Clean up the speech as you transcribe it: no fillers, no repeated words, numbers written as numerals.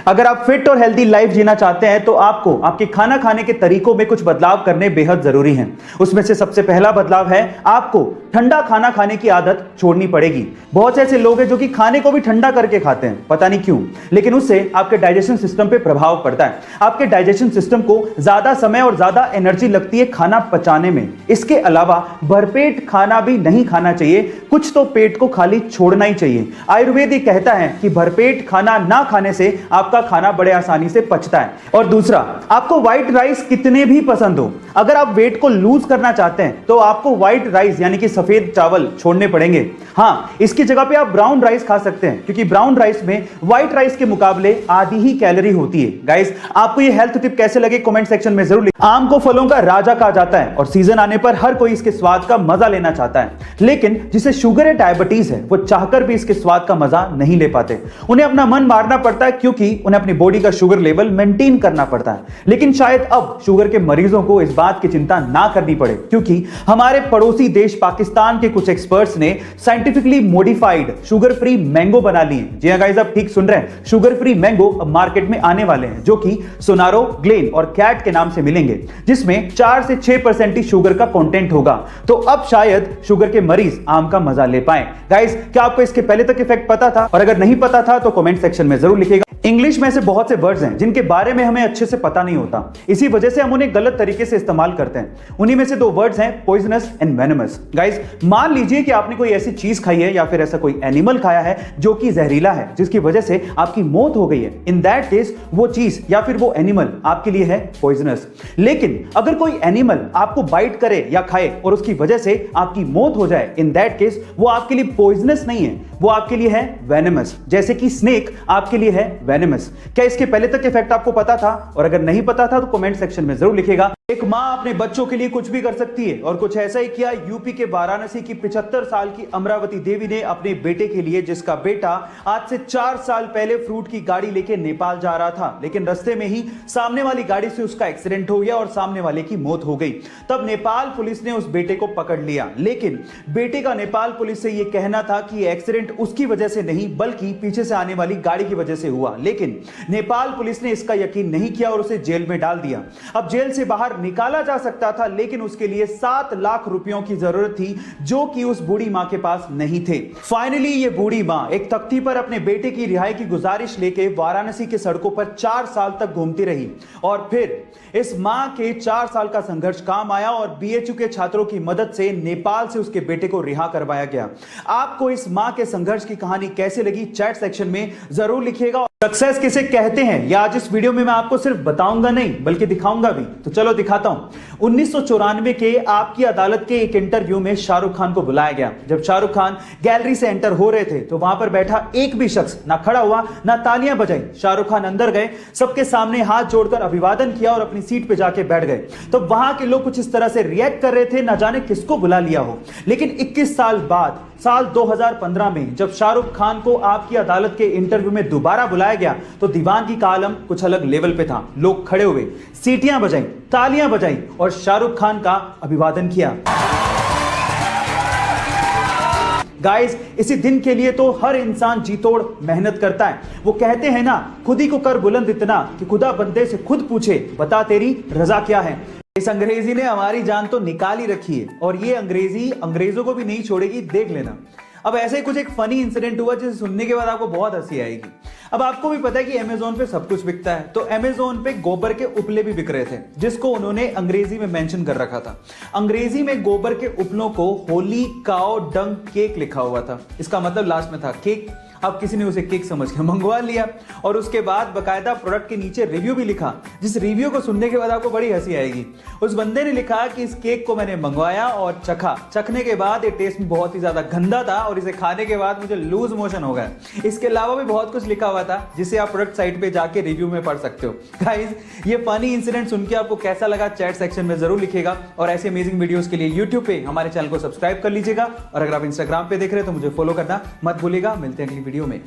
अगर आप फिट और हेल्दी लाइफ जीना चाहते हैं तो आपको आपके खाना खाने के तरीकों में कुछ बदलाव करने बेहद जरूरी हैं। उसमें से सबसे पहला बदलाव है आपको ठंडा खाना खाने की आदत छोड़नी पड़ेगी। बहुत से ऐसे लोग हैं जो कि खाने को भी ठंडा करके खाते हैं, पता नहीं क्यों, लेकिन उससे आपके डाइजेशन सिस्टम पे प्रभाव पड़ता है। आपके डाइजेशन सिस्टम को ज्यादा समय और ज्यादा एनर्जी लगती है खाना पचाने में। इसके अलावा भरपेट खाना भी नहीं खाना चाहिए, कुछ तो पेट को खाली छोड़ना ही चाहिए। आयुर्वेद ये कहता है कि भरपेट खाना ना खाने से आपका खाना बड़े आसानी से पचता है। और दूसरा, आपको व्हाइट राइस कितने भी पसंद हो, अगर आप वेट को लूज करना चाहते हैं तो आपको व्हाइट राइस यानी कि सफेद चावल छोड़ने पड़ेंगे। हाँ, इसकी जगह पे आप ब्राउन राइस खा सकते हैं, क्योंकि ब्राउन राइस में व्हाइट राइस के मुकाबले आधी ही कैलोरी होती है। गाइस, आपको ये हेल्थ टिप कैसे लगे कमेंट सेक्शन में जरूर लिखें। आम को फलों का राजा कहा जाता है और सीजन आने पर हर कोई इसके स्वाद का मजा लेना चाहता है, लेकिन जिसे शुगर या डायबिटीज है वो चाहकर भी इसके स्वाद का मजा नहीं ले पाते। उन्हें अपना मन मारना पड़ता है क्योंकि उन्हें अपनी बॉडी का शुगर लेवल मेंटेन करना पड़ता है। लेकिन शायद अब शुगर के मरीजों को इस बात की चिंता ना करनी पड़े, क्योंकि हमारे पड़ोसी देश पाकिस्तान के कुछ एक्सपर्ट्स ने scientifically modified sugar free mango बना लिए। जी हां गाइस, आप ठीक सुन रहे हैं, शुगर फ्री मैंगो अब मार्केट में आने वाले हैं, जो कि सोनारो, ग्लेन और कैट के नाम से मिलेंगे, जिसमें 4 से 6% ही शुगर का कंटेंट होगा। तो अब शायद शुगर के मरीज आम का मजा ले पाए। गाइस, क्या आपको इसके पहले तक इफेक्ट पता था? और अगर नहीं पता था तो कमेंट सेक्शन में जरूर लिखिएगा। इंग्लिश में ऐसे बहुत से वर्ड्स हैं जिनके बारे में हमें अच्छे से पता नहीं होता, इसी वजह से हम उन्हें गलत तरीके से इस्तेमाल करते हैं। उन्हीं में से 2 वर्ड्स हैं पॉइजनस एंड वेनमस। गाइस, मान लीजिए कि आपने कोई ऐसी चीज खाई है या फिर ऐसा कोई एनिमल खाया है जो कि जहरीला है, जिसकी वजह से आपकी मौत हो गई है। इन दैट केस वो चीज या फिर वो एनिमल आपके लिए है पॉइजनस। लेकिन अगर कोई एनिमल आपको बाइट करे या खाए और उसकी वजह से आपकी मौत हो जाए, इन दैट केस वो आपके लिए पॉइजनस नहीं है, वो आपके लिए है वेनमस। जैसे कि स्नेक आपके लिए है वेनमस। क्या इसके पहले तक इफेक्ट आपको पता था? और अगर नहीं पता था तो कमेंट सेक्शन में जरूर लिखिएगा। एक मां अपने बच्चों के लिए कुछ भी कर सकती है और कुछ ऐसा ही किया यूपी के वाराणसी की 75 साल की अमरावती देवी ने अपने बेटे के लिए, जिसका बेटा आज से 4 साल पहले फ्रूट की गाड़ी लेके नेपाल जा रहा था, लेकिन रास्ते में ही सामने वाली गाड़ी से उसका एक्सीडेंट हो गया और सामने वाले की मौत हो गई। तब नेपाल पुलिस ने उस बेटे को पकड़ लिया, लेकिन बेटे का नेपाल पुलिस से यह कहना था कि एक्सीडेंट उसकी वजह से नहीं बल्कि पीछे से आने वाली गाड़ी की वजह से हुआ। लेकिन नेपाल पुलिस ने इसका यकीन नहीं किया और उसे जेल में डाल दिया। अब जेल से बाहर निकाला जा सकता था, लेकिन उसके लिए 7 लाख रुपयों की जरूरत थी, जो कि उस बूढ़ी मां के पास नहीं थे। फाइनली ये बूढ़ी मां एक तख्ती पर अपने बेटे की रिहाई की गुजारिश लेके वाराणसी के सड़कों पर 4 साल तक घूमती रही और फिर इस मां के 4 साल का संघर्ष काम आया और बीएचयू के छात्रों की मदद से नेपाल से उसके बेटे को रिहा करवाया गया। आपको इस मां के संघर्ष की कहानी कैसे लगी चैट सेक्शन में जरूर लिखिएगा। सक्सेस किसे कहते हैं या आज इस वीडियो में मैं आपको सिर्फ बताऊंगा नहीं बल्कि दिखाऊंगा भी, तो चलो दिखाता हूं। 1994 के आपकी अदालत के एक इंटरव्यू में शाहरुख खान को बुलाया गया। जब शाहरुख खान गैलरी से एंटर हो रहे थे तो वहां पर बैठा एक भी शख्स ना खड़ा हुआ ना तालियां बजाई। शाहरुख खान अंदर गए, सबके सामने हाथ जोड़कर अभिवादन किया और अपनी सीट पे जाके बैठ गए। तो वहां के लोग कुछ इस तरह से रिएक्ट कर रहे थे, ना जाने किसको बुला लिया हो। लेकिन 21 साल बाद साल 2015 में जब शाहरुख खान को आपकी अदालत के इंटरव्यू में दोबारा बुलाया गया तो दीवानगी का आलम कुछ अलग लेवल पे था। लोग खड़े हुए, सीटियां बजाई, तालियां बजाई और शाहरुख खान का अभिवादन किया। गाइस, इसी दिन के लिए तो हर इंसान जी तोड़ मेहनत करता है। वो कहते हैं ना, खुद ही को कर बुलंद इतना कि खुदा बंदे से खुद पूछे बता तेरी रजा क्या है। इस अंग्रेजी ने हमारी जान तो निकाल ही रखी है और ये अंग्रेजी अंग्रेजों को भी नहीं छोड़ेगी, देख लेना। अब ऐसे ही कुछ एक फनी इंसिडेंट हुआ जिसे सुनने के बाद आपको बहुत हंसी आएगी। अब आपको भी पता है कि अमेज़न पे सब कुछ बिकता है, तो अमेज़न पे गोबर के उपले भी बिक रहे थे, जिसको उन्होंने अंग्रेजी में मेंशन कर रखा था। अंग्रेजी में गोबर के उपलों को होली काउ डंग केक लिखा हुआ था। इसका मतलब लास्ट में था केक। अब किसी ने उसे केक समझ के मंगवा लिया और उसके बाद बकायदा प्रोडक्ट के नीचे रिव्यू भी लिखा, जिस रिव्यू को सुनने के बाद आपको बड़ी हंसी आएगी। उस बंदे ने लिखा कि इस केक को मैंने मंगवाया और चखा, चखने के बाद ये टेस्ट में बहुत ही ज्यादा गंदा था और इसे खाने के बाद मुझे लूज मोशन हो गया। इसके अलावा भी बहुत कुछ लिखा हुआ था जिसे आप प्रोडक्ट साइट पे जाके रिव्यू में पढ़ सकते हो। गाइस, ये फनी इंसिडेंट सुन के आपको कैसा लगा चैट सेक्शन में जरूर लिखिएगा और ऐसे अमेजिंग वीडियोस के लिए यूट्यूब पे हमारे चैनल को सब्सक्राइब कर लीजिएगा और अगर आप इंस्टाग्राम पे देख रहे हैं तो मुझे फॉलो करना मत भूलिएगा। मिलते हैं अगली वीडियो में।